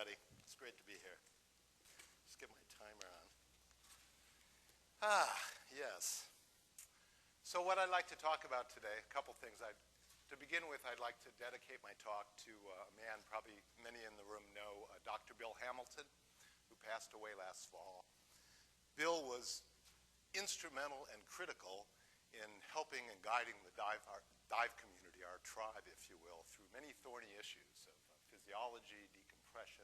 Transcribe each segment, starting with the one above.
everybody. It's great to be here. Just get my timer on. Yes. So what I'd like to talk about today, a couple things. To begin with, I'd like to dedicate my talk to a man probably many in the room know, Dr. Bill Hamilton, who passed away last fall. Bill was instrumental and critical in helping and guiding the dive community, our tribe, if you will, through many thorny issues of physiology, decompression,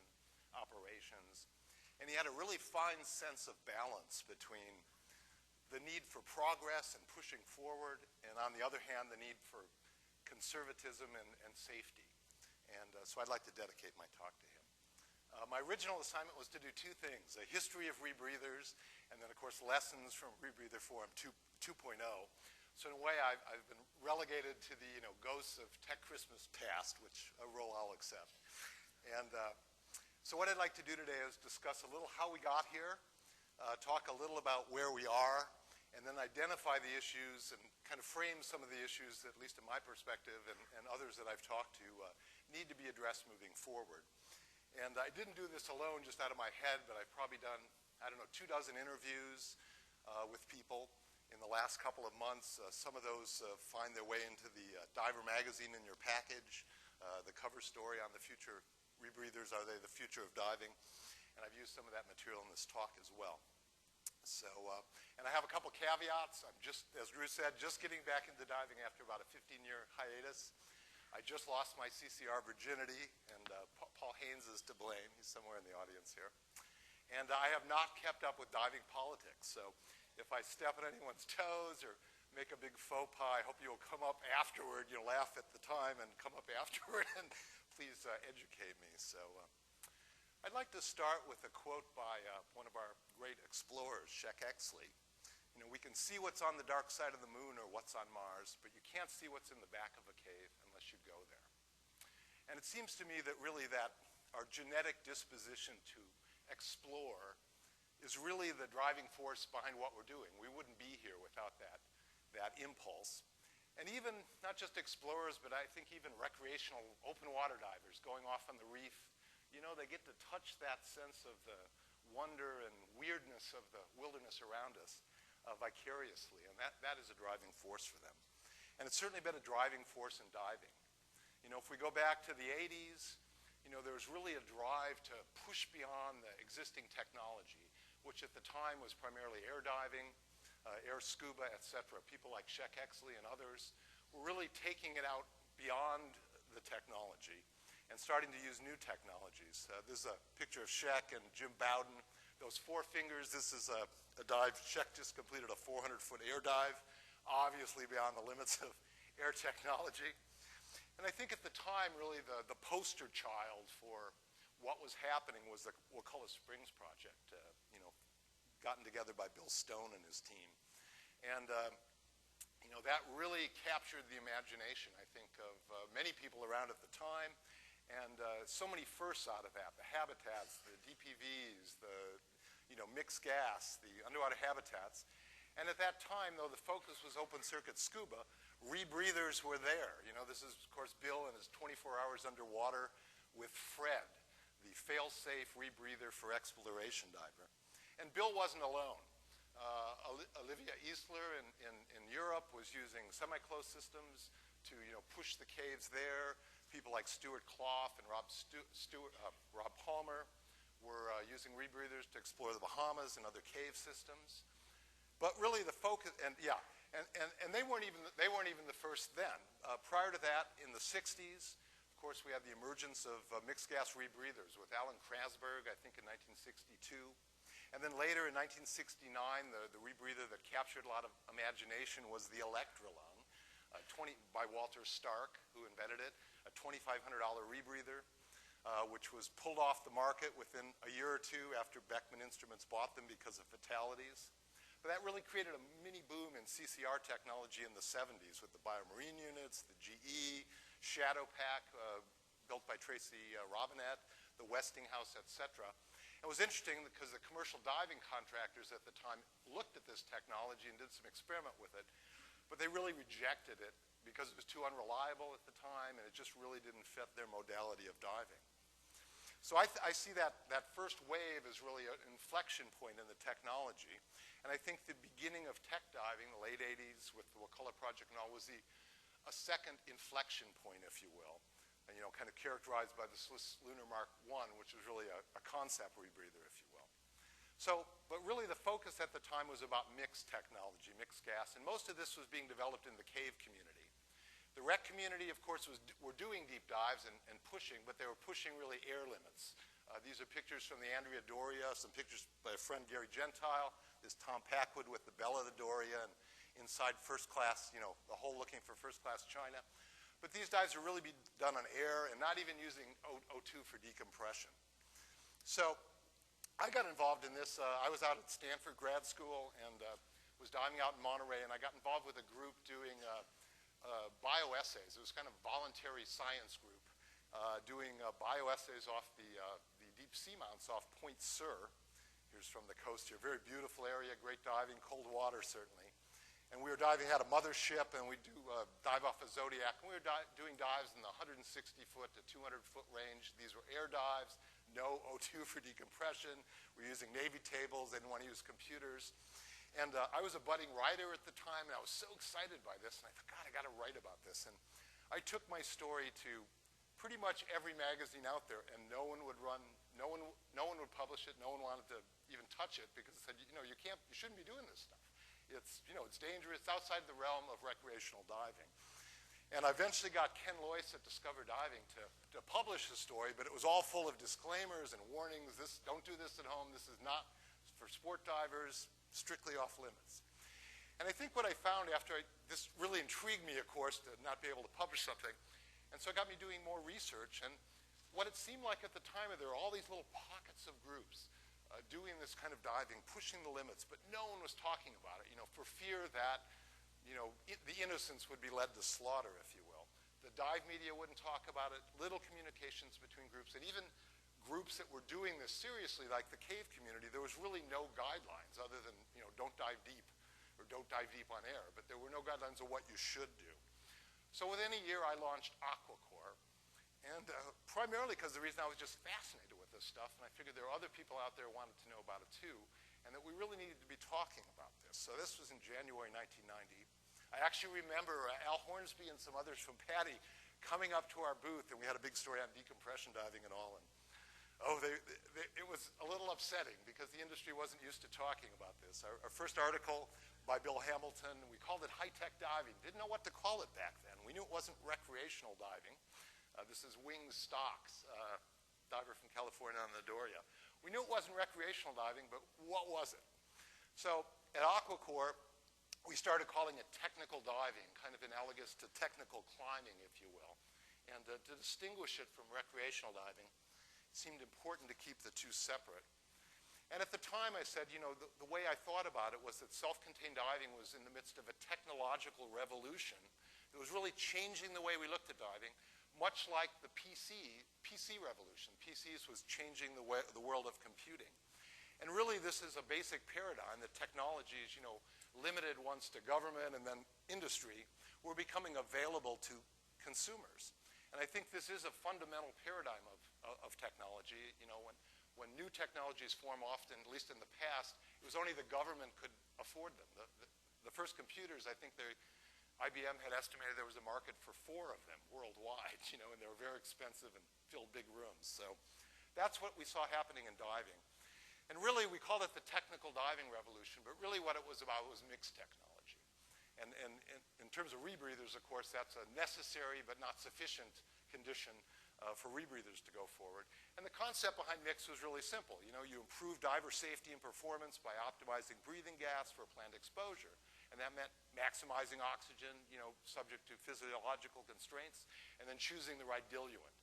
operations. And he had a really fine sense of balance between the need for progress and pushing forward, and on the other hand, the need for conservatism and safety. And so I'd like to dedicate my talk to him. My original assignment was to do two things, a history of rebreathers, and then of course lessons from Rebreather Forum 2.0. So in a way, I've been relegated to the ghosts of Tech Christmas past, which a role I'll accept. And so what I'd like to do today is discuss a little how we got here, talk a little about where we are, and then identify the issues and kind of frame some of the issues that, at least in my perspective and others that I've talked to, need to be addressed moving forward. And I didn't do this alone just out of my head, but I've probably done, 24 interviews with people in the last couple of months. Some of those find their way into the Diver magazine in your package. The cover story on the future rebreathers, are they the future of diving? And I've used some of that material in this talk as well. So, and I have a couple caveats. I'm just, as Drew said, just getting back into diving after about a 15-year hiatus. I just lost my CCR virginity, and Paul Haynes is to blame. He's somewhere in the audience here. And I have not kept up with diving politics. So if I step on anyone's toes or make a big faux pas, I hope you'll come up afterward. You'll laugh at the time and come up afterward and please educate me. So I'd like to start with a quote by one of our great explorers, Sheck Exley. We can see what's on the dark side of the moon or what's on Mars, but you can't see what's in the back of a cave unless you go there. And it seems to me that really that our genetic disposition to explore is really the driving force behind what we're doing. We wouldn't be here without that impulse. And even, not just explorers, but I think even recreational open water divers going off on the reef, they get to touch that sense of the wonder and weirdness of the wilderness around us vicariously, and that is a driving force for them. And it's certainly been a driving force in diving. If we go back to the 80s, there was really a drive to push beyond the existing technology, which at the time was primarily air diving, air scuba, etc. People like Sheck Exley and others were really taking it out beyond the technology and starting to use new technologies. This is a picture of Sheck and Jim Bowden. Those 4 fingers, this is a dive. Sheck just completed a 400-foot air dive, obviously beyond the limits of air technology. And I think at the time, really, the poster child for what was happening was the Wakulla Springs project, gotten together by Bill Stone and his team. And that really captured the imagination, I think, of many people around at the time. And so many firsts out of that, the habitats, the DPVs, the mixed gas, the underwater habitats. And at that time, though the focus was open circuit scuba, rebreathers were there. This is, of course, Bill and his 24 hours underwater with Fred, the fail-safe rebreather for exploration diver. And Bill wasn't alone. Olivia Eastler in Europe was using semi-closed systems to push the caves there. People like Stuart Clough and Rob Palmer were using rebreathers to explore the Bahamas and other cave systems. But really the focus, and they weren't even the first then. Prior to that, in the 60s, of course, we had the emergence of mixed gas rebreathers with Alan Krasberg, I think in 1962. And then later in 1969, the rebreather that captured a lot of imagination was the Electrolung, by Walter Stark, who invented it, a $2,500 rebreather, which was pulled off the market within a year or two after Beckman Instruments bought them because of fatalities. But that really created a mini boom in CCR technology in the 70s with the biomarine units, the GE, Shadow Pack, built by Tracy Robinette, the Westinghouse, etc. It was interesting because the commercial diving contractors at the time looked at this technology and did some experiment with it, but they really rejected it because it was too unreliable at the time and it just really didn't fit their modality of diving. So I see that first wave as really an inflection point in the technology. And I think the beginning of tech diving, the late 80s with the Wakulla project and all, was a second inflection point, if you will. And, you know, kind of characterized by the Swiss Lunar Mark I, which was really a concept rebreather, if you will. So, but really the focus at the time was about mixed technology, mixed gas. And most of this was being developed in the cave community. The rec community, of course, were doing deep dives and pushing, but they were pushing really air limits. These are pictures from the Andrea Doria, some pictures by a friend, Gary Gentile. There's Tom Packwood with the Bella the Doria, and inside first class, you know, the hole looking for first class China. But these dives are really being done on air and not even using O2 for decompression. So I got involved in this. I was out at Stanford grad school and was diving out in Monterey, and I got involved with a group doing bioessays. It was kind of a voluntary science group doing bioessays off the deep sea mounts off Point Sur. Here's from the coast here. Very beautiful area, great diving, cold water certainly. And we were diving at a mothership, and we do dive off of Zodiac. And we were doing dives in the 160-foot to 200-foot range. These were air dives, no O2 for decompression. We were using Navy tables. They didn't want to use computers. And I was a budding writer at the time, and I was so excited by this. And I thought, God, I got to write about this. And I took my story to pretty much every magazine out there, and no one would would publish it. No one wanted to even touch it because it said, you know, you shouldn't be doing this stuff. It's, you know, it's dangerous. It's outside the realm of recreational diving. And I eventually got Ken Loyce at Discover Diving to publish the story, but it was all full of disclaimers and warnings. Don't do this at home. This is not for sport divers, strictly off limits. And I think what I found this really intrigued me, of course, to not be able to publish something. And so it got me doing more research. And what it seemed like at the time, there were all these little pockets of groups doing this kind of diving, pushing the limits, but no one was talking about it, you know, for fear that, you know, the innocents would be led to slaughter, if you will. The dive media wouldn't talk about it, little communications between groups, and even groups that were doing this seriously, like the cave community, there was really no guidelines other than, you know, don't dive deep, or don't dive deep on air, but there were no guidelines of what you should do. So within a year, I launched AquaCorps, and primarily because the reason I was just fascinated with this stuff, and I figured there were other people out there who wanted to know about it too, and that we really needed to be talking about this. So this was in January 1990. I actually remember Al Hornsby and some others from PADI coming up to our booth, and we had a big story on decompression diving and all, and it was a little upsetting because the industry wasn't used to talking about this. Our first article by Bill Hamilton, we called it high-tech diving. Didn't know what to call it back then. We knew it wasn't recreational diving. This is Wings Stocks, diver from California on the Doria. We knew it wasn't recreational diving, but what was it? So at AquaCorps, we started calling it technical diving, kind of analogous to technical climbing, if you will. And to distinguish it from recreational diving, it seemed important to keep the two separate. And at the time I said, you know, the way I thought about it was that self-contained diving was in the midst of a technological revolution that was really changing the way we looked at diving, much like the PC revolution. PCs was changing the world of computing. And really this is a basic paradigm that technologies, you know, limited once to government and then industry, were becoming available to consumers. And I think this is a fundamental paradigm of technology. You know, when new technologies form often, at least in the past, it was only the government could afford them. The first computers, I think IBM had estimated there was a market for 4 of them worldwide, you know, and they were very expensive and filled big rooms. So that's what we saw happening in diving. And really, we called it the technical diving revolution, but really what it was about was mixed technology. And in terms of rebreathers, of course, that's a necessary but not sufficient condition for rebreathers to go forward. And the concept behind mix was really simple. You know, you improve diver safety and performance by optimizing breathing gas for planned exposure. And that meant maximizing oxygen, you know, subject to physiological constraints, and then choosing the right diluent.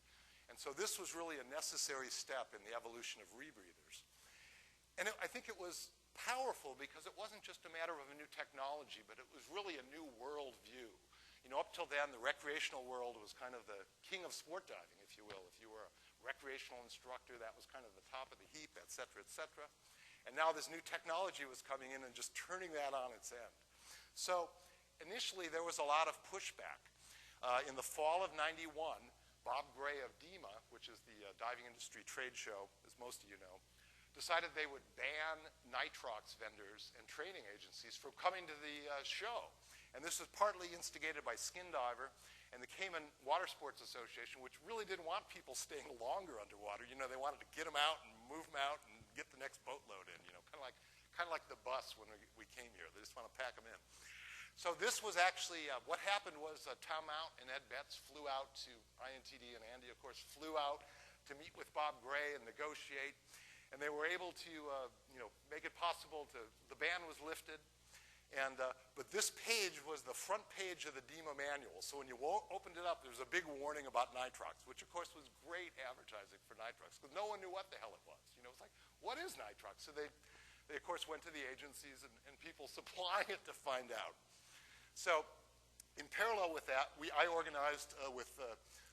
And so this was really a necessary step in the evolution of rebreathers. And I think it was powerful because it wasn't just a matter of a new technology, but it was really a new world view. You know, up till then, the recreational world was kind of the king of sport diving, if you will. If you were a recreational instructor, that was kind of the top of the heap, et cetera, et cetera. And now this new technology was coming in and just turning that on its end. So initially, there was a lot of pushback. In the fall of '91, Bob Gray of DEMA, which is the diving industry trade show, as most of you know, decided they would ban Nitrox vendors and training agencies from coming to the show. And this was partly instigated by Skin Diver and the Cayman Water Sports Association, which really didn't want people staying longer underwater. You know, they wanted to get them out and move them out and get the next boatload in, you know, kind of like the bus when we came here. They just want to pack them in. So this was actually, what happened was Tom Mount and Ed Betts flew out to INTD, and Andy, of course, flew out to meet with Bob Gray and negotiate. And they were able to, you know, make it possible to, the ban was lifted. And, but this page was the front page of the DEMA manual. So when you opened it up, there was a big warning about Nitrox, which of course was great advertising for Nitrox, because no one knew what the hell it was. You know, it's like, what is Nitrox? So they of course went to the agencies and people supplying it to find out. So in parallel with that, I organized with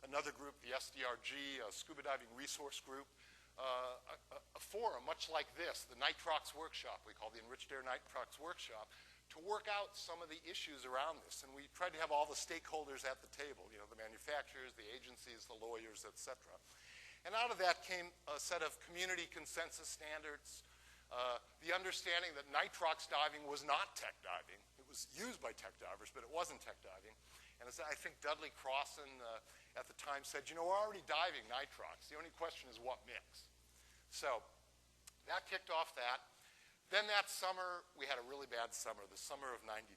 another group, the SDRG, Scuba Diving Resource Group, a forum much like this, the Nitrox Workshop, we call the Enriched Air Nitrox Workshop, to work out some of the issues around this. And we tried to have all the stakeholders at the table, you know, the manufacturers, the agencies, the lawyers, et cetera. And out of that came a set of community consensus standards, the understanding that nitrox diving was not tech diving. It was used by tech divers, but it wasn't tech diving. And as I think Dudley Crossan at the time said, you know, we're already diving nitrox. The only question is what mix. So that kicked off that. Then that summer, we had a really bad summer, the summer of '92.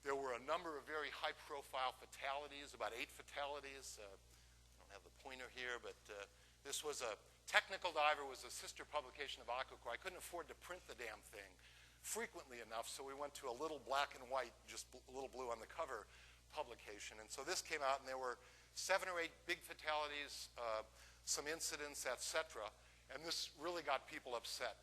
There were a number of very high-profile fatalities, about 8 fatalities. I don't have the pointer here, but this was a technical diver, was a sister publication of AquaCorps. I couldn't afford to print the damn thing frequently enough, so we went to a little black and white, just a little blue on the cover publication. And so this came out, and there were 7 or 8 big fatalities, some incidents, et cetera. And this really got people upset,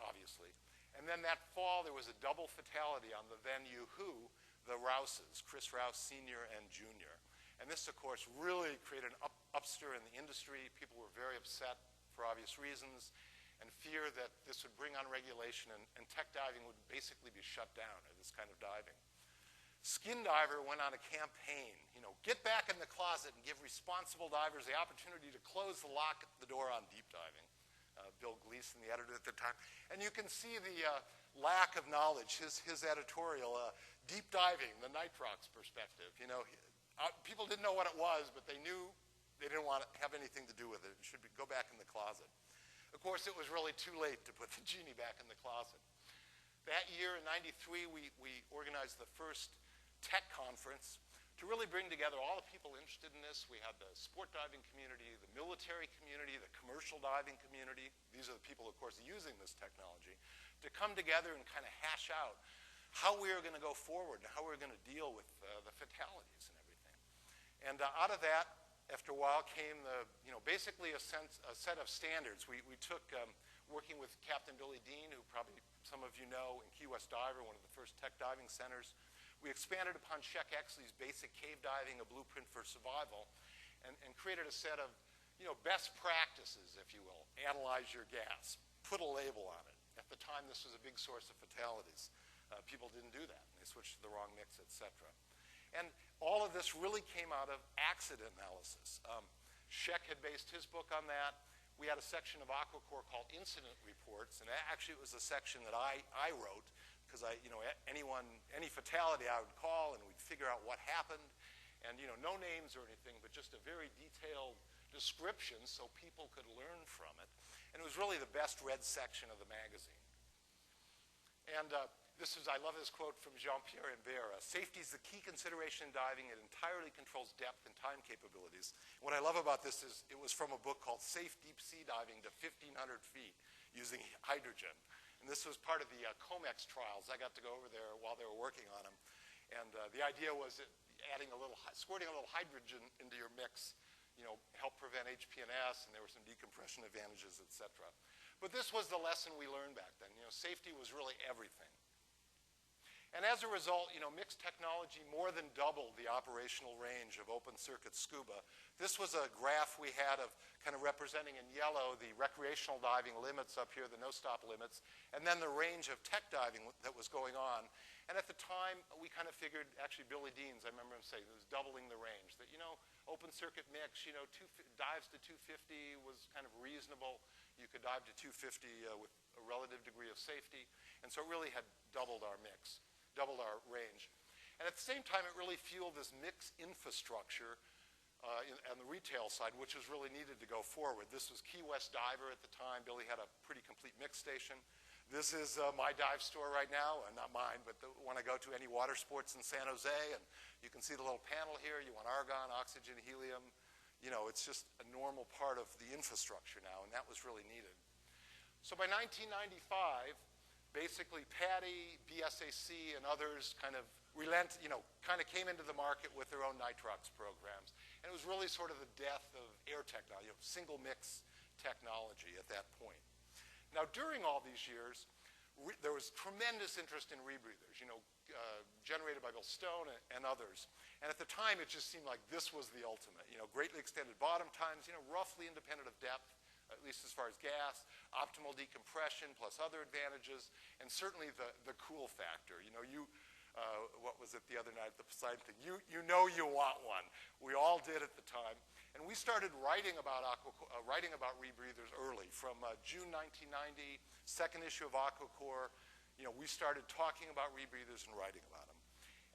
obviously. And then that fall, there was a double fatality on the then Yoo-hoo, the Rouses, Chris Rouse Sr. and Jr. And this, of course, really created an upstir in the industry. People were very upset for obvious reasons and fear that this would bring on regulation and tech diving would basically be shut down, or this kind of diving. Skin Diver went on a campaign, you know, get back in the closet and give responsible divers the opportunity to close the door on deep diving. Bill Gleason, the editor at the time. And you can see the lack of knowledge, his editorial, deep diving, the nitrox perspective. You know, people didn't know what it was, but they knew they didn't want to have anything to do with it. It should go back in the closet. Of course, it was really too late to put the genie back in the closet. That year in '93, we organized the first tech conference to really bring together all the people interested in this. We had the sport diving community, the military community, the commercial diving community. These are the people, of course, using this technology, to come together and kind of hash out how we are going to go forward and how we're going to deal with the fatalities and everything. And out of that, after a while, came basically a set of standards. We took, working with Captain Billy Dean, who probably some of you know, in Key West Diver, one of the first tech diving centers. We expanded upon Sheck Exley's basic cave diving, a blueprint for survival, and created a set of best practices, if you will. Analyze your gas. Put a label on it. At the time, this was a big source of fatalities. People didn't do that. They switched to the wrong mix, et cetera. And all of this really came out of accident analysis. Sheck had based his book on that. We had a section of AquaCorps called Incident Reports, and actually it was a section that I wrote, because any fatality I would call and we'd figure out what happened, and no names or anything, but just a very detailed description so people could learn from it. And it was really the best read section of the magazine. And I love this quote from Jean-Pierre Imbert. Safety is the key consideration in diving. It entirely controls depth and time capabilities. What I love about this is it was from a book called Safe Deep Sea Diving to 1,500 feet using hydrogen. And this was part of the COMEX trials. I got to go over there while they were working on them. And the idea was that squirting a little hydrogen into your mix, helped prevent HPNS, and there were some decompression advantages, et cetera. But this was the lesson we learned back then. Safety was really everything. And as a result, mixed technology more than doubled the operational range of open circuit scuba. This was a graph we had of kind of representing in yellow the recreational diving limits up here, the no-stop limits, and then the range of tech diving that was going on. And at the time, we kind of figured, actually Billy Deans, I remember him saying, it was doubling the range, that, open circuit mix, dives to 250 was kind of reasonable. You could dive to 250 with a relative degree of safety. And so it really had doubled our mix, doubled our range. And at the same time, it really fueled this mix infrastructure on the retail side, which was really needed to go forward. This was Key West Diver at the time. Billy had a pretty complete mix station. This is my dive store right now, not mine, but the one I go to, any water sports in San Jose, and you can see the little panel here. You want argon, oxygen, helium. It's just a normal part of the infrastructure now, and that was really needed. So by 1995, basically PADI, BSAC, and others kind of came into the market with their own Nitrox programs. And it was really sort of the death of air technology, single mix technology at that point. Now, during all these years, there was tremendous interest in rebreathers, generated by Bill Stone and others. And at the time, it just seemed like this was the ultimate, greatly extended bottom times, roughly independent of depth, at least as far as gas, optimal decompression plus other advantages, and certainly the cool factor. What was it the other night at the Poseidon thing? You want one. We all did at the time. And we started writing about rebreathers early. From June 1990, second issue of AquaCorps, we started talking about rebreathers and writing about them.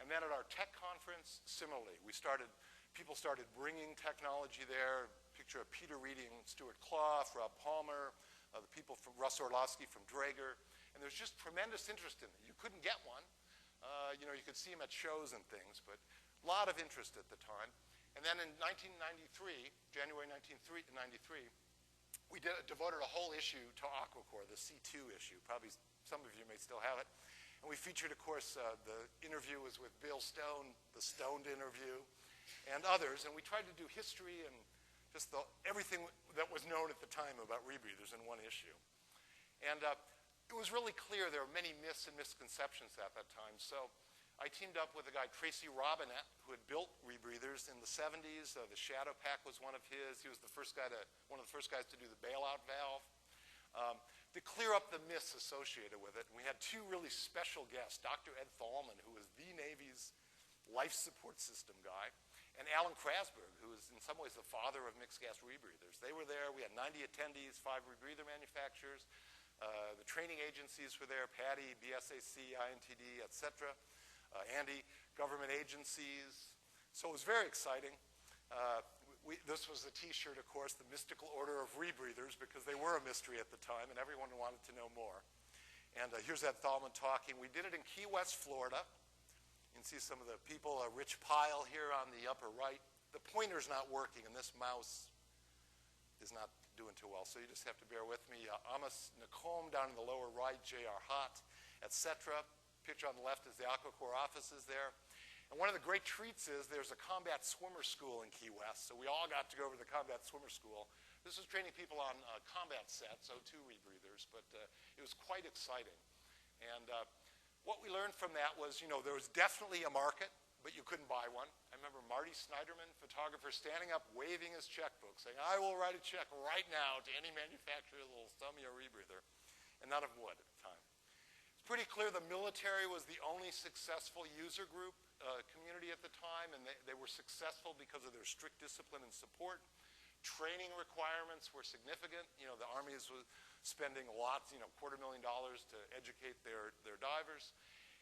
And then at our tech conference, similarly, people started bringing technology there. Picture of Peter Reedy and Stuart Clough, Rob Palmer, the people from Russ Orlowski from Draeger. And there's just tremendous interest in it. You couldn't get one. You could see them at shows and things, but a lot of interest at the time. And then in 1993, January 1993, we devoted a whole issue to AquaCorps, the C2 issue. Probably some of you may still have it. And we featured, of course, the interview was with Bill Stone, the Stoned interview, and others. And we tried to do history and just everything that was known at the time about rebreathers in one issue. And it was really clear there were many myths and misconceptions at that time. So I teamed up with a guy, Tracy Robinette, who had built rebreathers in the 70s. The Shadow Pack was one of his. He was one of the first guys to do the bailout valve, to clear up the myths associated with it. And we had two really special guests, Dr. Ed Thalman, who was the Navy's life support system guy, and Alan Krasberg, who is in some ways the father of mixed gas rebreathers. They were there. We had 90 attendees, 5 rebreather manufacturers. The training agencies were there, PADI, BSAC, INTD, et cetera. Andy, government agencies. So it was very exciting. This was the T-shirt, of course, the mystical order of rebreathers, because they were a mystery at the time, and everyone wanted to know more. And here's Ed Thalman talking. We did it in Key West, Florida. You can see some of the people, Rich Pyle here on the upper right. The pointer's not working, and this mouse is not doing too well, so you just have to bear with me. Amos Nacombe down in the lower right, J.R. Hott, et cetera. Picture on the left is the AquaCorps offices there. And one of the great treats is there's a combat swimmer school in Key West, so we all got to go over to the combat swimmer school. This was training people on combat sets, O2 rebreathers, but it was quite exciting. And what we learned from that was, there was definitely a market, but you couldn't buy one. I remember Marty Snyderman, photographer, standing up, waving his checkbook, saying, I will write a check right now to any manufacturer that will sell me a rebreather. And none of them would at the time. It's pretty clear the military was the only successful user group community at the time, and they were successful because of their strict discipline and support. Training requirements were significant. The armies were spending lots, $250,000 to educate their divers.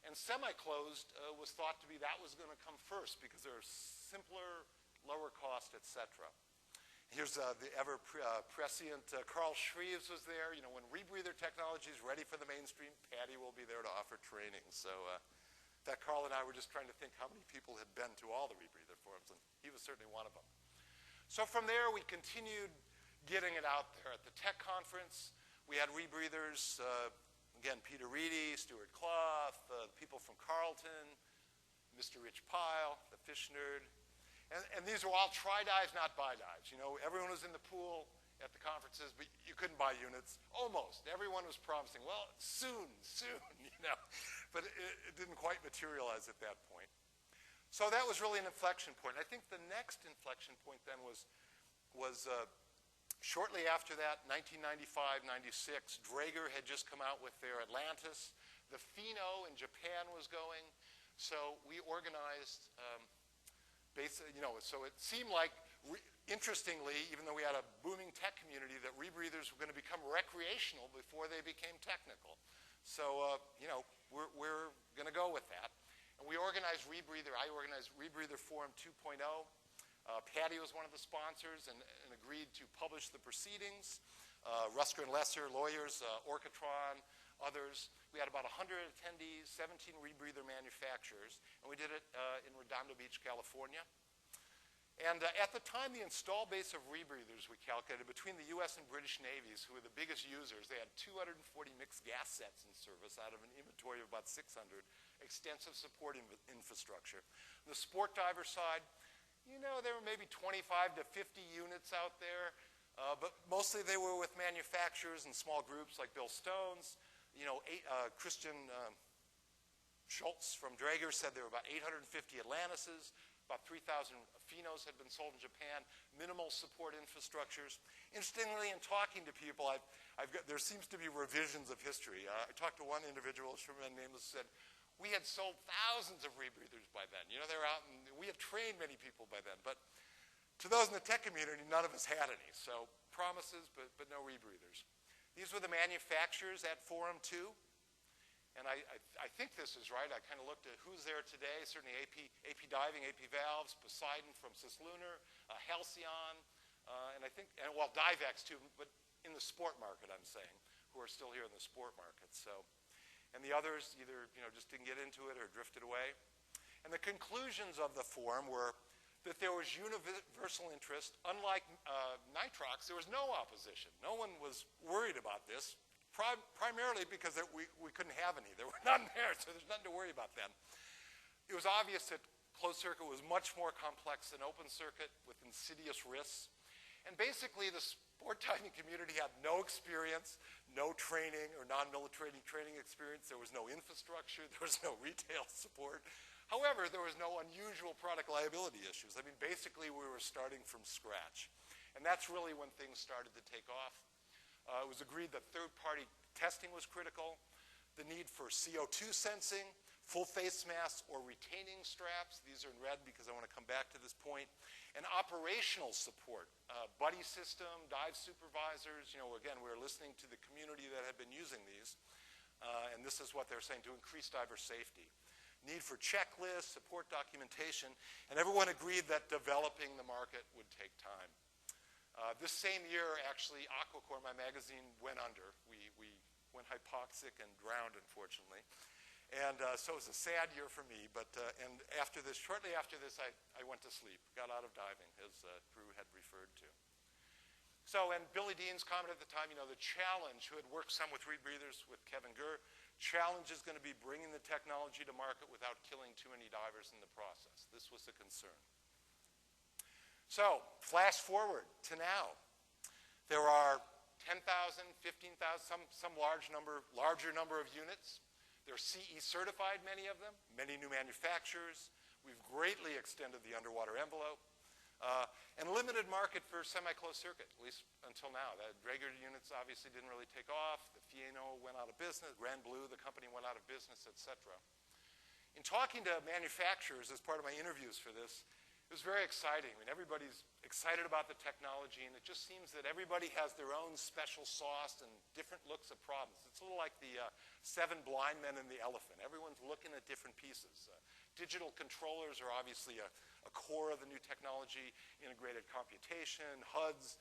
And semi-closed was thought to be that was going to come first because they're simpler, lower cost, et cetera. Here's the ever-prescient Carl Shreves was there. When Rebreather Technology is ready for the mainstream, PADI will be there to offer training. So in fact, Carl and I were just trying to think how many people had been to all the Rebreather forums, and he was certainly one of them. So from there, we continued getting it out there. At the tech conference, we had rebreathers, again, Peter Reedy, Stuart Clough, people from Carleton, Mr. Rich Pyle, the fish nerd. And these were all try dives, not buy dives. Everyone was in the pool at the conferences, but you couldn't buy buy units. Almost. Everyone was promising, well, soon, you know. But it didn't quite materialize at that point. So that was really an inflection point. I think the next inflection point then was shortly after that, 1995, 96, Draeger had just come out with their Atlantis. The Pheno in Japan was going. So we organized, basically, you know, so it seemed like, interestingly, even though we had a booming tech community, that rebreathers were going to become recreational before they became technical. So, you know, we're going to go with that. And we organized Rebreather. I organized Rebreather Forum 2.0. PADI was one of the sponsors and agreed to publish the proceedings. Rusker and Lesser, lawyers, Orchitron, others. We had about 100 attendees, 17 rebreather manufacturers, and we did it in Redondo Beach, California. And at the time, the install base of rebreathers, we calculated, between the US and British Navies, who were the biggest users, they had 240 mixed gas sets in service out of an inventory of about 600, extensive support infrastructure. On the sport diver side, you know, there were maybe 25 to 50 units out there, but mostly they were with manufacturers and small groups like Bill Stone's. You know, Christian Schultz from Draeger said there were about 850 Atlantises. About 3,000 Phenos had been sold in Japan, minimal support infrastructures. Interestingly, in talking to people, there seems to be revisions of history. I talked to one individual, a Sherman nameless, said, we had sold thousands of rebreathers by then. You know, they were out, and we had trained many people by then. But to those in the tech community, none of us had any. So promises, but no rebreathers. These were the manufacturers at Forum 2. And I think this is right. I kind of looked at who's there today. Certainly AP Diving, AP Valves, Poseidon from Cislunar, Halcyon, and I think, well, Divex too, but in the sport market, I'm saying, who are still here in the sport market. So, and the others either, you know, just didn't get into it or drifted away. And the conclusions of the forum were that there was universal interest. Unlike Nitrox, there was no opposition. No one was worried about this. Primarily because we couldn't have any. There were none there, so there's nothing to worry about then. It was obvious that closed circuit was much more complex than open circuit with insidious risks. And basically, the sport diving community had no experience, no training or non-military training experience. There was no infrastructure. There was no retail support. However, there was no unusual product liability issues. I mean, basically, we were starting from scratch. And that's really when things started to take off. It was agreed that third-party testing was critical, the need for CO2 sensing, full face masks or retaining straps. These are in red because I want to come back to this point. And operational support, buddy system, dive supervisors. You know, again, we were listening to the community that had been using these. And this is what they're saying, to increase diver safety. Need for checklists, support documentation. And everyone agreed that developing the market would take time. This same year, actually, AquaCorps, my magazine, went under. We went hypoxic and drowned, unfortunately. And so it was a sad year for me. But and after this, shortly after this, I went to sleep, got out of diving, as Drew had referred to. So, and Billy Dean's comment at the time, you know, the challenge, who had worked some with rebreathers with Kevin Gurr, challenge is going to be bringing the technology to market without killing too many divers in the process. This was a concern. So, flash forward to now. There are 10,000, 15,000, some larger number of units. They're CE certified, many of them, many new manufacturers. We've greatly extended the underwater envelope. And limited market for semi-closed circuit, at least until now. The Draeger units obviously didn't really take off. The Pheno went out of business. Grand Blue, the company, went out of business, etc. In talking to manufacturers as part of my interviews for this, it was very exciting. I mean, everybody's excited about the technology, and it just seems that everybody has their own special sauce and different looks at problems. It's a little like the 7 blind men and the elephant. Everyone's looking at different pieces. Digital controllers are obviously a core of the new technology, integrated computation, HUDs,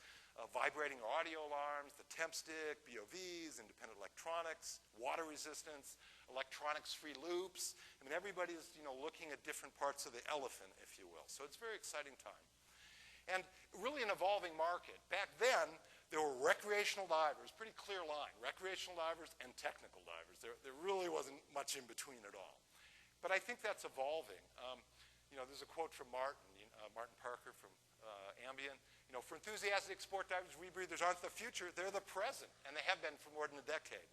vibrating audio alarms, the temp stick, BOVs, independent electronics, water resistance, electronics-free loops. I mean, everybody's, you know, looking at different parts of the elephant, if you will. So it's a very exciting time. And really an evolving market. Back then, there were recreational divers, pretty clear line, recreational divers and technical divers. There really wasn't much in between at all. But I think that's evolving. You know, there's a quote from Martin Parker from Ambient. You know, for enthusiastic sport divers, rebreathers aren't the future, they're the present, and they have been for more than a decade.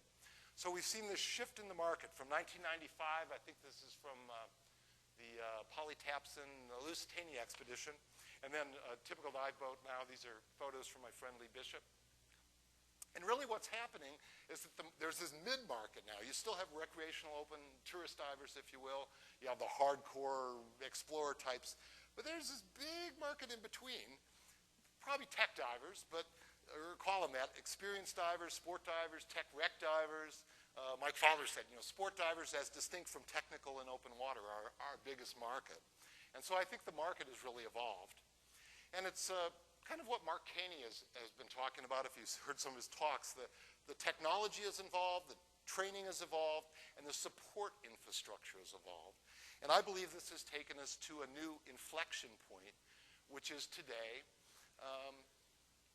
So we've seen this shift in the market from 1995, I think this is from the Polytapson Lusitania Expedition, and then a typical dive boat now. These are photos from my friend Lee Bishop. And really what's happening is that there's this mid-market now. You still have recreational open tourist divers, if you will. You have the hardcore explorer types. But there's this big market in between, probably tech divers, but or call them that, experienced divers, sport divers, tech rec divers. Mike Fowler said, you know, sport divers as distinct from technical and open water are our biggest market. And so I think the market has really evolved. And it's kind of what Mark Caney has been talking about. If you've heard some of his talks, the technology has evolved, the training has evolved, and the support infrastructure has evolved. And I believe this has taken us to a new inflection point, which is today.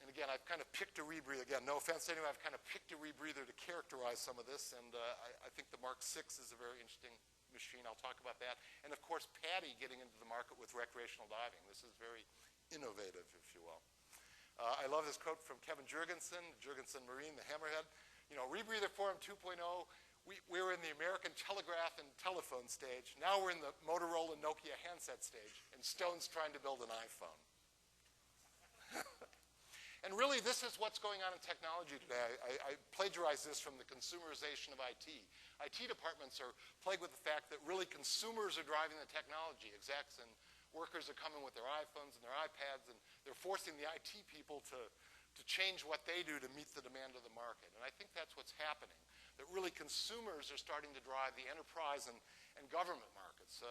And again, I've kind of picked a rebreather. Again, no offense to anyone, I've kind of picked a rebreather to characterize some of this, and I think the Mark 6 is a very interesting machine. I'll talk about that. And of course, PADI getting into the market with recreational diving. This is very innovative, if you will. I love this quote from Kevin Jurgensen Marine, the Hammerhead. You know, Rebreather Forum 2.0, we were in the American telegraph and telephone stage. Now we're in the Motorola Nokia handset stage, and Stone's trying to build an iPhone. And really, this is what's going on in technology today. I plagiarized this from the consumerization of IT. IT departments are plagued with the fact that really consumers are driving the technology. Execs and workers are coming with their iPhones and their iPads, and they're forcing the IT people to change what they do to meet the demand of the market. And I think that's what's happening, that really consumers are starting to drive the enterprise and government markets.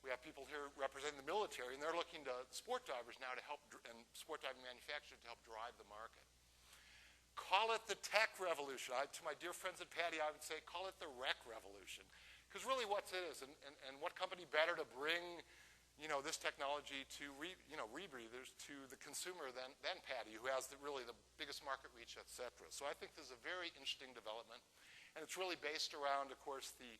We have people here representing the military, and they're looking to sport divers now to help, and sport diving manufacturers to help drive the market. Call it the tech revolution. To my dear friends at PADI, I would say call it the rec revolution. Because really what it is, and what company better to bring, you know, this technology to rebreathers to the consumer than PADI, who has really the biggest market reach, et cetera. So I think this is a very interesting development, and it's really based around, of course, the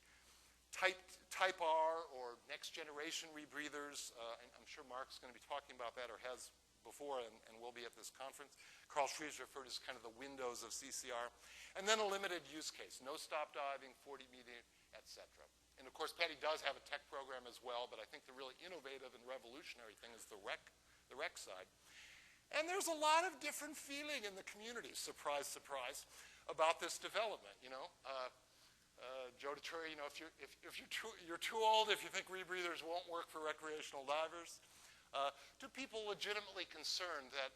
Type R or next generation rebreathers. I'm sure Mark's going to be talking about that, or has before, and will be at this conference. Carl Schreves referred to as kind of the windows of CCR. And then a limited use case, no stop diving, 40 meter, et cetera. And of course, PADI does have a tech program as well, but I think the really innovative and revolutionary thing is the rec side. And there's a lot of different feeling in the community, surprise, surprise, about this development, you know. Joe DeTroy, you know, if you're too old if you think rebreathers won't work for recreational divers. Do people legitimately concerned that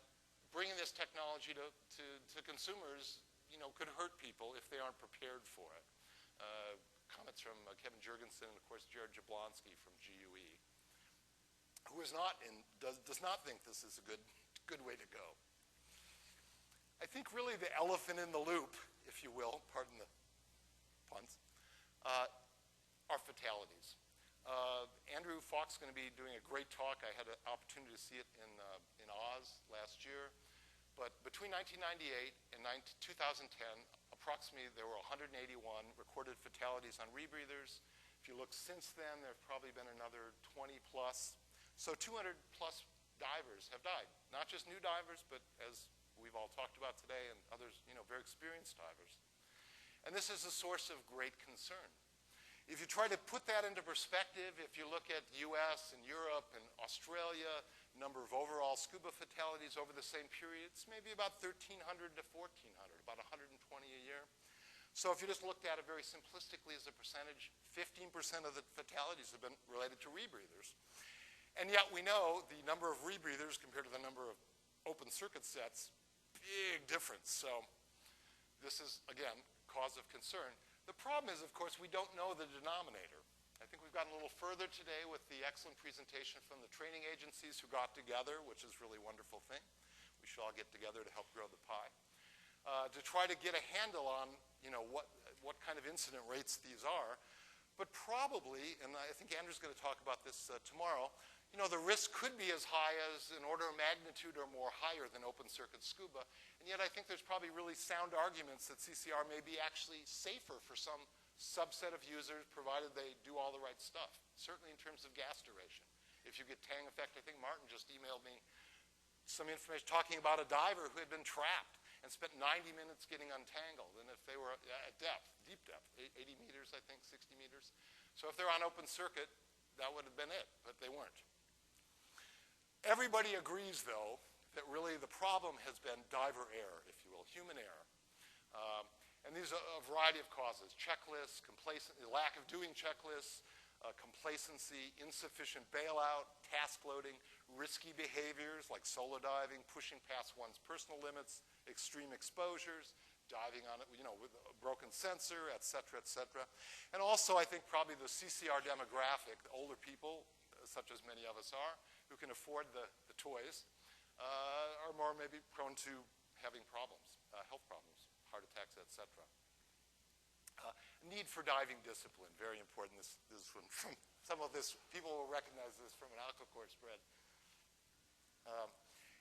bringing this technology to consumers, you know, could hurt people if they aren't prepared for it? Comments from Kevin Jurgensen and, of course, Jared Jablonski from GUE, who is not does not think this is a good way to go. I think really the elephant in the loop, if you will, pardon the puns, are fatalities. Andrew Falk's going to be doing a great talk. I had an opportunity to see it in Oz last year. But between 1998 and 2010, approximately there were 181 recorded fatalities on rebreathers. If you look since then, there have probably been another 20 plus. So 200 plus divers have died. Not just new divers, but as we've all talked about today, and others, you know, very experienced divers. And this is a source of great concern. If you try to put that into perspective, if you look at US and Europe and Australia, number of overall scuba fatalities over the same period, it's maybe about 1,300 to 1,400, about 120 a year. So if you just looked at it very simplistically as a percentage, 15% of the fatalities have been related to rebreathers. And yet we know the number of rebreathers compared to the number of open circuit sets, big difference. So this is, again, cause of concern. The problem is, of course, we don't know the denominator. I think we've gotten a little further today with the excellent presentation from the training agencies who got together, which is really a wonderful thing. We should all get together to help grow the pie. To try to get a handle on, you know, what kind of incident rates these are. But probably, and I think Andrew's going to talk about this tomorrow, you know, the risk could be as high as an order of magnitude or more higher than open circuit scuba. And yet I think there's probably really sound arguments that CCR may be actually safer for some subset of users, provided they do all the right stuff, certainly in terms of gas duration. If you get tang effect, I think Martin just emailed me some information talking about a diver who had been trapped and spent 90 minutes getting untangled. And if they were at depth, deep depth, 80 meters, I think, 60 meters. So if they're on open circuit, that would have been it, but they weren't. Everybody agrees, though, that really the problem has been diver error, if you will, human error. And these are a variety of causes: checklists, complacency, lack of doing checklists, complacency, insufficient bailout, task loading, risky behaviors like solo diving, pushing past one's personal limits, extreme exposures, diving on it, with a broken sensor, et cetera, and also I think probably the CCR demographic, the older people, such as many of us are, who can afford the toys, are more maybe prone to having problems, health problems, heart attacks, et cetera. Need for diving discipline, very important. This one from some of this, people will recognize this from an AquaCorps spread.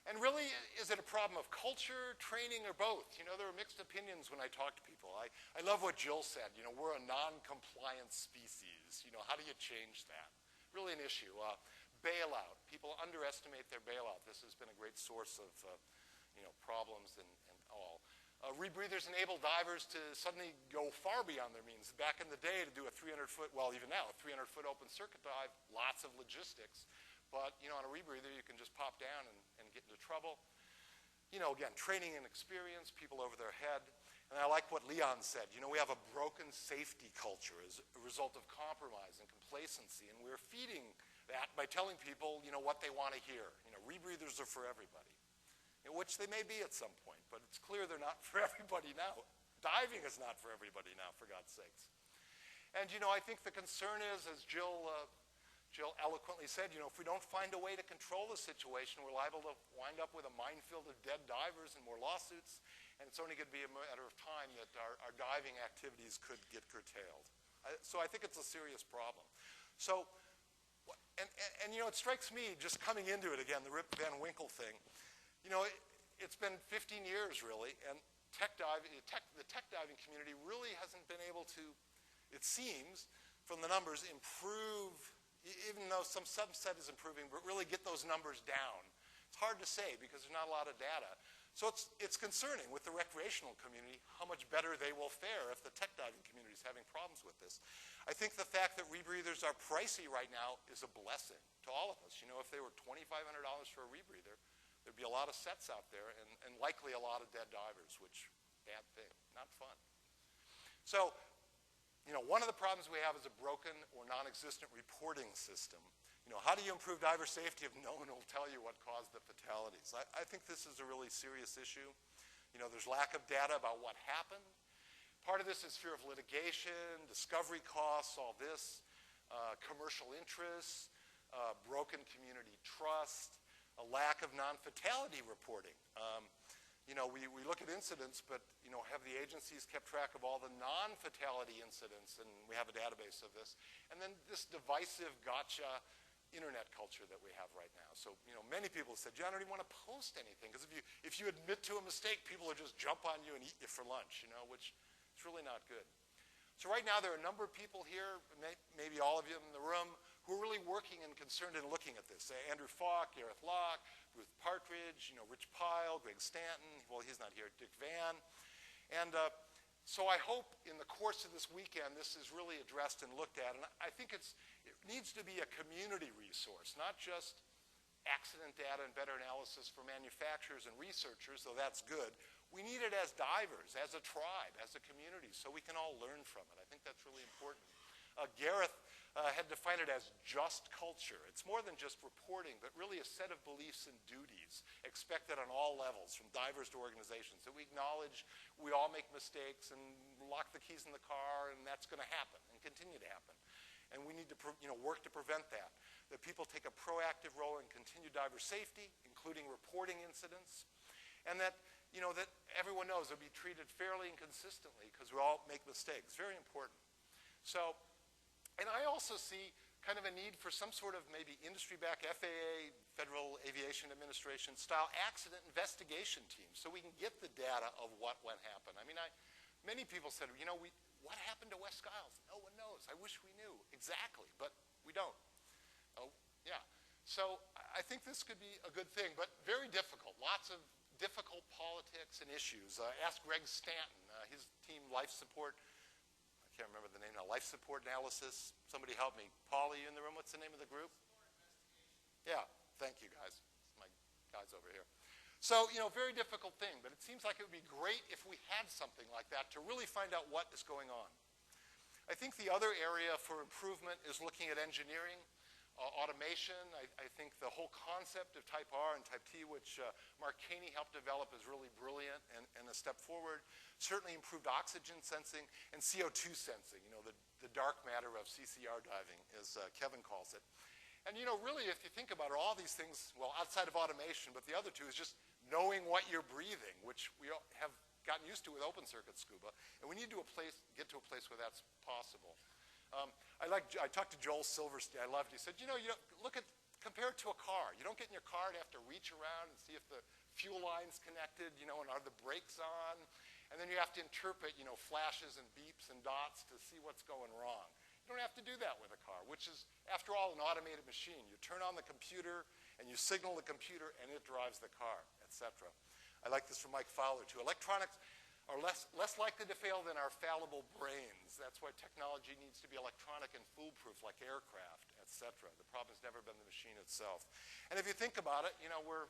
And really, is it a problem of culture, training, or both? There are mixed opinions when I talk to people. I love what Jill said. We're a non-compliant species. How do you change that? Really an issue. Bailout. People underestimate their bailout. This has been a great source of problems and all. Rebreathers enable divers to suddenly go far beyond their means. Back in the day, to do a 300-foot, well, even now, a 300-foot open circuit dive, lots of logistics. But, on a rebreather, you can just pop down and get into trouble. Again, training and experience, people over their head. And I like what Leon said. We have a broken safety culture as a result of compromise and complacency. And we're feeding that by telling people, what they want to hear. Rebreathers are for everybody. Which they may be at some point, but it's clear they're not for everybody now. Diving is not for everybody now, for God's sakes. And, I think the concern is, as Jill eloquently said, if we don't find a way to control the situation, we're liable to wind up with a minefield of dead divers and more lawsuits, and it's only going to be a matter of time that our diving activities could get curtailed. So I think it's a serious problem. So, and it strikes me, just coming into it again, the Rip Van Winkle thing, it's been 15 years, really, and the tech diving community really hasn't been able to, it seems, from the numbers, improve, even though some subset is improving, but really get those numbers down. It's hard to say because there's not a lot of data. So it's concerning with the recreational community how much better they will fare if the tech diving community is having problems with this. I think the fact that rebreathers are pricey right now is a blessing to all of us. If they were $2,500 for a rebreather, there'd be a lot of sets out there and likely a lot of dead divers, which, bad thing, not fun. So, one of the problems we have is a broken or non-existent reporting system. How do you improve diver safety if no one will tell you what caused the fatalities? I think this is a really serious issue. There's lack of data about what happened. Part of this is fear of litigation, discovery costs, all this, commercial interests, broken community trust, a lack of non-fatality reporting. We look at incidents, but have the agencies kept track of all the non-fatality incidents? And we have a database of this. And then this divisive gotcha internet culture that we have right now. So many people said, John, I don't even want to post anything, because if you admit to a mistake, people will just jump on you and eat you for lunch, which is really not good. So right now there are a number of people here, maybe all of you in the room, who are really working and concerned and looking at this. Andrew Falk, Gareth Locke, Ruth Partridge, Rich Pyle, Greg Stanton, well, he's not here, Dick Van. And so I hope in the course of this weekend this is really addressed and looked at. And I think it needs to be a community resource, not just accident data and better analysis for manufacturers and researchers, though that's good. We need it as divers, as a tribe, as a community, so we can all learn from it. I think that's really important. Gareth had defined it as just culture. It's more than just reporting, but really a set of beliefs and duties expected on all levels, from divers to organizations, that we acknowledge we all make mistakes and lock the keys in the car, and that's going to happen and continue to happen. And we need to work to prevent that. That people take a proactive role in continued diver safety, including reporting incidents, and that that everyone knows they'll be treated fairly and consistently, because we all make mistakes. Very important. So, and I also see kind of a need for some sort of maybe industry-backed FAA, Federal Aviation Administration style accident investigation team, so we can get the data of what happened. I mean, many people said, what happened to West Skiles? No one knows. I wish we knew exactly, but we don't. Oh, yeah. So I think this could be a good thing, but very difficult. Lots of difficult politics and issues. Ask Greg Stanton, his team Life Support, I can't remember the name now, Life Support Analysis. Somebody help me. Paul, are you in the room? What's the name of the group? Yeah, thank you guys. My guys over here. So, you know, very difficult thing, but it seems like it would be great if we had something like that to really find out what is going on. I think the other area for improvement is looking at engineering. Automation, I think the whole concept of Type R and Type T, which Mark Caney helped develop, is really brilliant and a step forward. Certainly improved oxygen sensing and CO2 sensing, you know, the dark matter of CCR diving, as Kevin calls it. And, you know, really, if you think about it, all these things, well, outside of automation, but the other two is just knowing what you're breathing, which we have gotten used to with open circuit scuba, and we need to get to a place where that's possible. I talked to Joel Silverstein. I loved it. He said, you know, compare it to a car. You don't get in your car and have to reach around and see if the fuel line's connected, you know, and are the brakes on. And then you have to interpret, you know, flashes and beeps and dots to see what's going wrong. You don't have to do that with a car, which is, after all, an automated machine. You turn on the computer and you signal the computer and it drives the car, etc. I like this from Mike Fowler, too. Electronics are less likely to fail than our fallible brains. That's why technology needs to be electronic and foolproof, like aircraft, etc. The problem has never been the machine itself. And if you think about it, you know, we're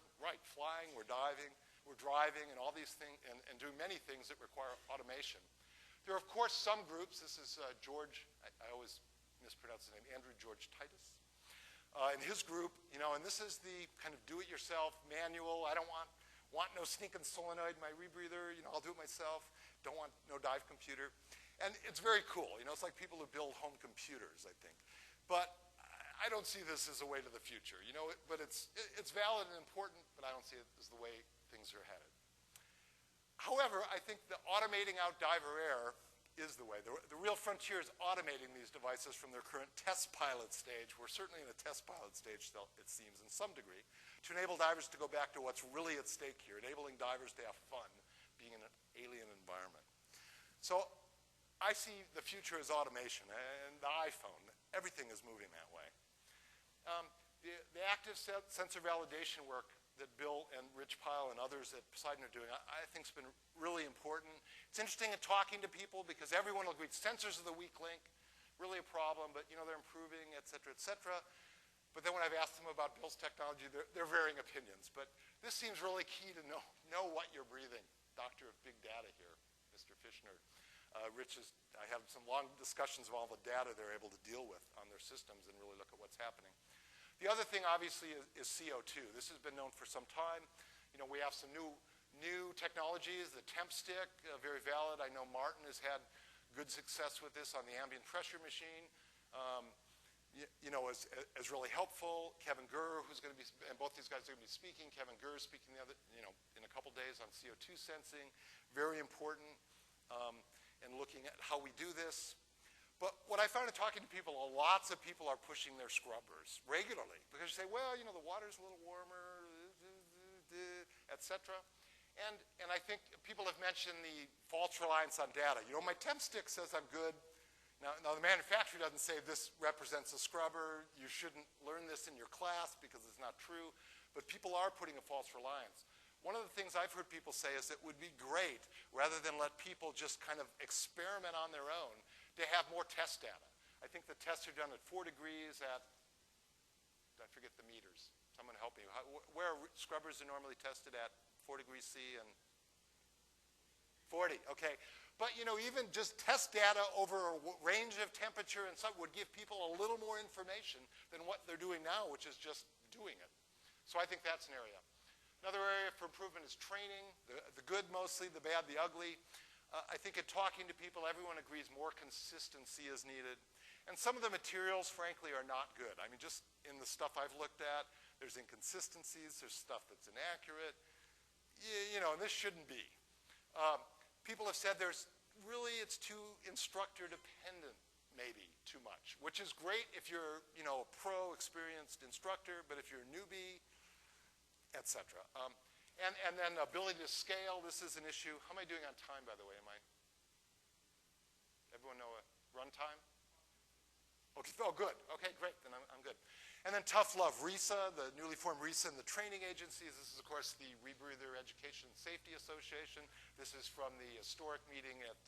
flying, we're diving, we're driving, and all these things, and doing many things that require automation. There are, of course, some groups. This is George, I always mispronounce his name, Andrew George Titus. And his group, you know, and this is the kind of do-it-yourself manual. I don't want no sneaking solenoid in my rebreather, you know, I'll do it myself. Don't want no dive computer. And it's very cool, you know, it's like people who build home computers, I think. But I don't see this as a way to the future, you know, but it's valid and important, but I don't see it as the way things are headed. However, I think the automating out diver air is the way. The real frontier is automating these devices from their current test pilot stage. We're certainly in a test pilot stage still, it seems, in some degree, to enable divers to go back to what's really at stake here, enabling divers to have fun being in an alien environment. So I see the future as automation, and the iPhone, everything is moving that way. The active sensor validation work that Bill and Rich Pyle and others at Poseidon are doing, I think has been really important. It's interesting in talking to people because everyone will agree sensors are the weak link, really a problem, but you know, they're improving, et cetera, et cetera. But then when I've asked them about Bill's technology, they're varying opinions. But this seems really key to know what you're breathing. Doctor of big data here, Mr. Fishner. Rich I have some long discussions of all the data they're able to deal with on their systems and really look at what's happening. The other thing, obviously, is CO2. This has been known for some time. You know, we have some new technologies. The temp stick, very valid. I know Martin has had good success with this on the ambient pressure machine. You know, is really helpful. Kevin Gurr, who's going to be, and both these guys are going to be speaking. Kevin Gurr is speaking in a couple days on CO2 sensing. Very important in looking at how we do this. But what I found in talking to people, lots of people are pushing their scrubbers regularly because you say, well, you know, the water's a little warmer, et cetera. And I think people have mentioned the false reliance on data. You know, my temp stick says I'm good. Now the manufacturer doesn't say this represents a scrubber. You shouldn't learn this in your class because it's not true. But people are putting a false reliance. One of the things I've heard people say is it would be great, rather than let people just kind of experiment on their own, to have more test data. I think the tests are done at 4 degrees at, I forget the meters. Someone help me. Where are scrubbers are normally tested at 4 degrees C and 40, okay. But you know, even just test data over a range of temperature and stuff would give people a little more information than what they're doing now, which is just doing it. So I think that's an area. Another area for improvement is training, the good mostly, the bad, the ugly. I think in talking to people, everyone agrees more consistency is needed. And some of the materials, frankly, are not good. I mean, just in the stuff I've looked at, there's inconsistencies, there's stuff that's inaccurate. You know, and this shouldn't be. People have said it's too instructor dependent, maybe, too much, which is great if you're, you know, a pro experienced instructor, but if you're a newbie, et cetera. And then ability to scale, this is an issue. How am I doing on time, by the way? Everyone know a run time? Okay, oh, good. Okay, great. Then I'm good. And then Tough Love, RISA, the newly formed RISA and the training agencies. This is, of course, the Rebreather Education Safety Association. This is from the historic meeting at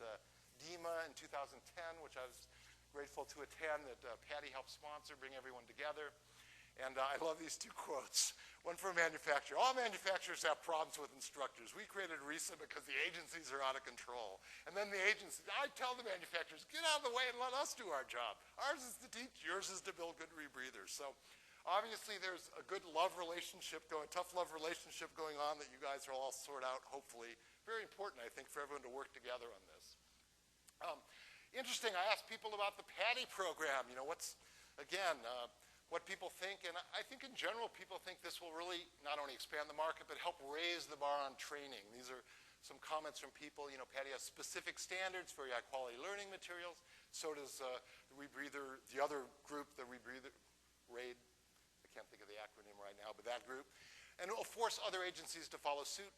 DEMA in 2010, which I was grateful to attend, that PADI helped sponsor, bring everyone together. And I love these two quotes. One from a manufacturer. All manufacturers have problems with instructors. We created RISA because the agencies are out of control. And then the agencies, I tell the manufacturers, get out of the way and let us do our job. Ours is to teach, yours is to build good rebreathers. So obviously there's a good love relationship going, tough love relationship going on that you guys will all sort out, hopefully. Very important, I think, for everyone to work together on this. Interesting, I asked people about the PADI program. You know, what's, again, what people think, and I think in general people think this will really not only expand the market but help raise the bar on training. These are some comments from people. You know, PADI has specific standards for high quality learning materials. So does the Rebreather, the other group, the Rebreather, RAID, I can't think of the acronym right now, but that group. And it will force other agencies to follow suit.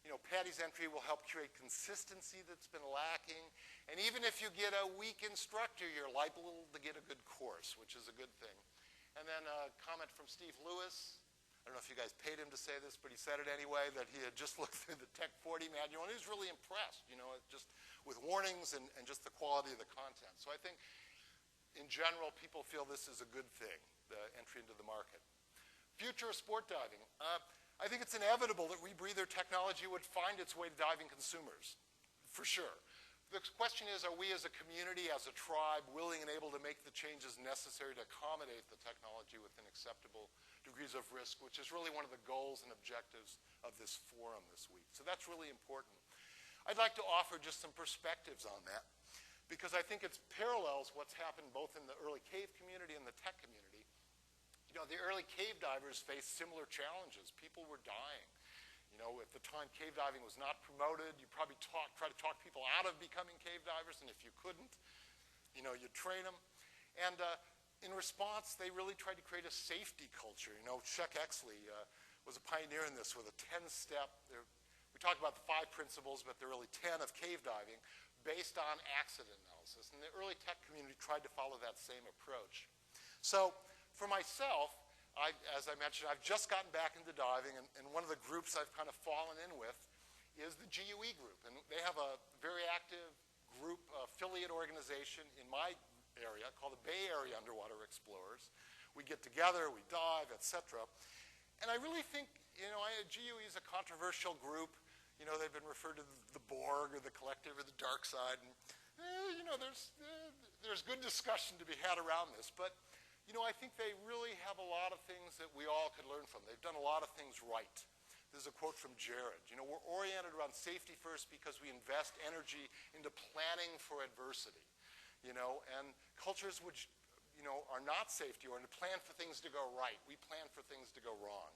You know, PADI's entry will help create consistency that's been lacking. And even if you get a weak instructor, you're liable to get a good course, which is a good thing. And then a comment from Steve Lewis. I don't know if you guys paid him to say this, but he said it anyway, that he had just looked through the Tech 40 manual, and he was really impressed, you know, just with warnings and just the quality of the content. So I think, in general, people feel this is a good thing, the entry into the market. Future of sport diving. I think it's inevitable that Rebreather Technology would find its way to diving consumers, for sure. The question is, are we as a community, as a tribe, willing and able to make the changes necessary to accommodate the technology within acceptable degrees of risk, which is really one of the goals and objectives of this forum this week. So that's really important. I'd like to offer just some perspectives on that, because I think it parallels what's happened both in the early cave community and the tech community. You know, the early cave divers faced similar challenges. People were dying. You know, at the time cave diving was not promoted, you probably try to talk people out of becoming cave divers, and if you couldn't, you know, you'd train them. And in response, they really tried to create a safety culture. You know, Chuck Exley was a pioneer in this with a 10-step, we talk about the 5 principles, but there are really 10 of cave diving, based on accident analysis. And the early tech community tried to follow that same approach. So for myself, as I mentioned, I've just gotten back into diving, and one of the groups I've kind of fallen in with is the GUE group. And they have a very active group affiliate organization in my area called the Bay Area Underwater Explorers. We get together, we dive, etc. And I really think, you know, GUE is a controversial group. You know, they've been referred to the Borg or the collective or the dark side. And, you know, there's good discussion to be had around this. But you know, I think they really have a lot of things that we all could learn from. They've done a lot of things right. This is a quote from Jared. You know, we're oriented around safety first because we invest energy into planning for adversity. You know, and cultures which, you know, are not safety-oriented plan for things to go right. We plan for things to go wrong.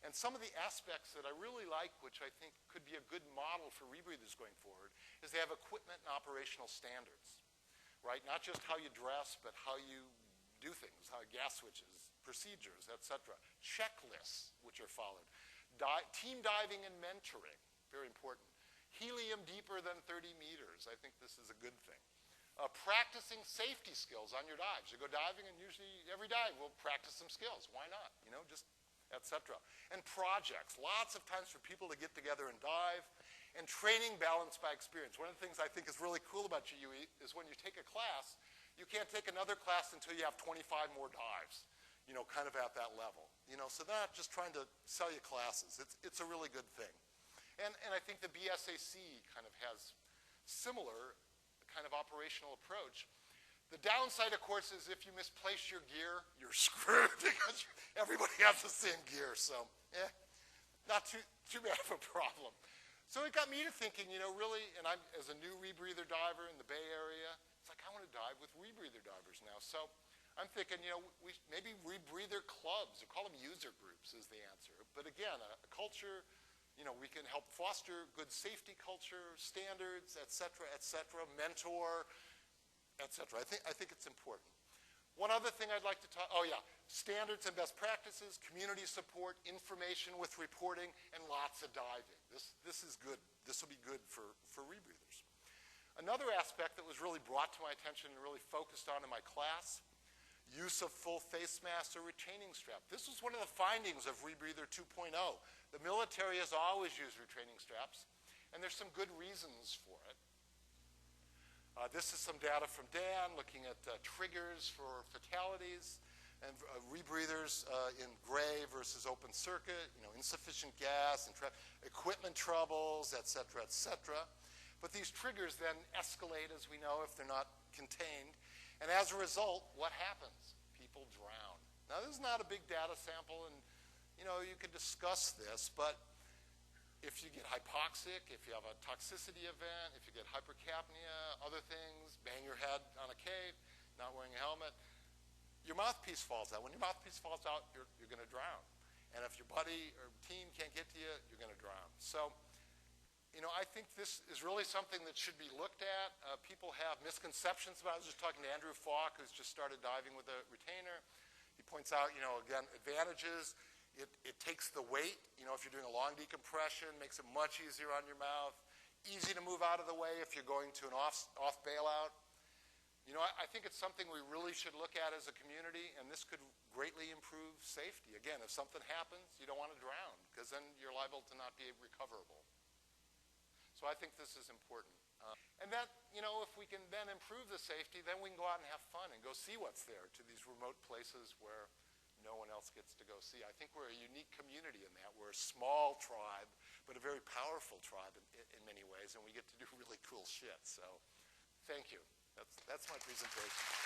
And some of the aspects that I really like, which I think could be a good model for rebreathers going forward, is they have equipment and operational standards, right? Not just how you dress, but how you do things, how gas switches, procedures, etc. Checklists which are followed. Team diving and mentoring, very important. Helium deeper than 30 meters, I think this is a good thing. Practicing safety skills on your dives. You go diving and usually every dive we'll practice some skills. Why not? You know, just etc. And projects, lots of times for people to get together and dive. And training balanced by experience. One of the things I think is really cool about GUE is when you take a class, you can't take another class until you have 25 more dives, you know, kind of at that level. You know, so they're not just trying to sell you classes. It's a really good thing. And I think the BSAC kind of has similar kind of operational approach. The downside, of course, is if you misplace your gear, you're screwed because everybody has the same gear. So, not too bad of a problem. So it got me to thinking, you know, really, and I'm as a new rebreather diver in the Bay Area, it's like I want to dive with rebreather divers now. So I'm thinking, you know, maybe rebreather clubs, or call them user groups is the answer. But again, a culture, you know, we can help foster good safety culture, standards, et cetera, mentor, et cetera. I think it's important. One other thing I'd like to talk, standards and best practices, community support, information with reporting, and lots of diving. This is good. This will be good for rebreathers. Another aspect that was really brought to my attention and really focused on in my class use of full face mask or retaining strap. This was one of the findings of Rebreather 2.0. The military has always used retaining straps, and there's some good reasons for it. This is some data from Dan looking at triggers for fatalities and rebreathers in gray versus open circuit, insufficient gas, and equipment troubles, et cetera, et cetera. But these triggers then escalate, as we know, if they're not contained. And as a result, what happens? People drown. Now, this is not a big data sample, and you could discuss this, but if you get hypoxic, if you have a toxicity event, if you get hypercapnia, other things, bang your head on a cave, not wearing a helmet, your mouthpiece falls out. When your mouthpiece falls out, you're going to drown. And if your buddy or team can't get to you, you're going to drown. So, I think this is really something that should be looked at. People have misconceptions about it. I was just talking to Andrew Falk, who's just started diving with a retainer. He points out, again, advantages. It takes the weight, if you're doing a long decompression, makes it much easier on your mouth, easy to move out of the way if you're going to an off bailout. I think it's something we really should look at as a community, and this could greatly improve safety. Again, if something happens, you don't want to drown, because then you're liable to not be recoverable. So I think this is important. And that, if we can then improve the safety, then we can go out and have fun and go see what's there to these remote places where no one else gets to go see. I think we're a unique community in that. We're a small tribe, but a very powerful tribe in many ways, and we get to do really cool shit. So thank you. That's my presentation.